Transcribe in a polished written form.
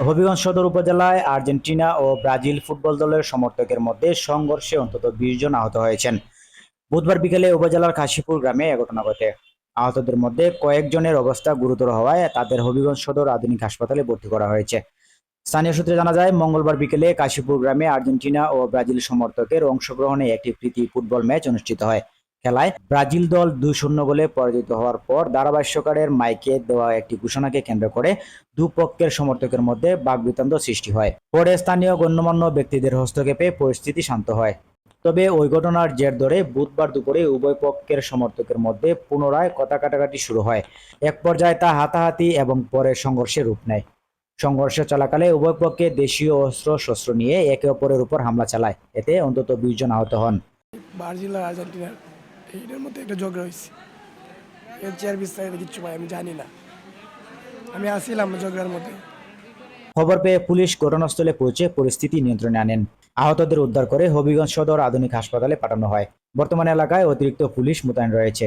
হবিগঞ্জ সদর উপজেলায় আর্জেন্টিনা ও Brazil football দলের সমর্থকের মধ্যে সংঘর্ষে অন্তত ২০ জন আহত হয়েছেন। বুধবার বিকেলে উপজেলার কাশীপুর গ্রামে এ ঘটনা ঘটে। আহতদের মধ্যে কয়েকজনের অবস্থা গুরুতর হওয়ায় তাদের হবিগঞ্জ সদর আধুনিক হাসপাতালে ভর্তি করা হয়েছে। স্থানীয় সূত্রে জানা যায়, মঙ্গলবার বিকেলে কাশীপুর গ্রামে আর্জেন্টিনা ও ব্রাজিল সমর্থকের অংশগ্রহণে একটি প্রীতি ফুটবল ম্যাচ অনুষ্ঠিত হয়। খেলায় ব্রাজিল দল ২-০ গোলে পরাজিত হওয়ার পর ধারাভাষ্যকারের মাইকে দেওয়া একটি ঘোষণাকে কেন্দ্র করে দুপক্ষের সমর্থকের মধ্যে বাকবিতণ্ড সৃষ্টি হয়। পরে স্থানীয় গণ্যমান্য ব্যক্তিদের হস্তক্ষেপে পরিস্থিতি শান্ত হয়। তবে ওই ঘটনার জের ধরে বুধবার দুপুরে উভয় পক্ষের সমর্থকের মধ্যে পুনরায় কথা কাটাকাটি শুরু হয়। এক পর্যায়ে তা হাতাহাতি এবং পরে সংঘর্ষে রূপ নেয়। সংঘর্ষ চলাকালে উভয় পক্ষে দেশীয় অস্ত্র-শস্ত্র নিয়ে একে অপরের উপর হামলা চালায়। এতে অন্তত ২০ জন আহত হন। ব্রাজিল আর আর্জেন্টিনার এইটার মধ্যে একটা ঝগড়া হয়েছে। এর চেয়ার বিস্তারিত কিচ্ছু ভাই আমি জানি না, আমি আসছিলাম ঝগড়ার মধ্যে। খবর পেয়ে পুলিশ ঘটনাস্থলে পৌঁছে পরিস্থিতি নিয়ন্ত্রণে আনেন। আহতদের উদ্ধার করে হবিগঞ্জ সদর আধুনিক হাসপাতালে পাঠানো হয়। বর্তমানে এলাকায় অতিরিক্ত পুলিশ মোতায়েন রয়েছে।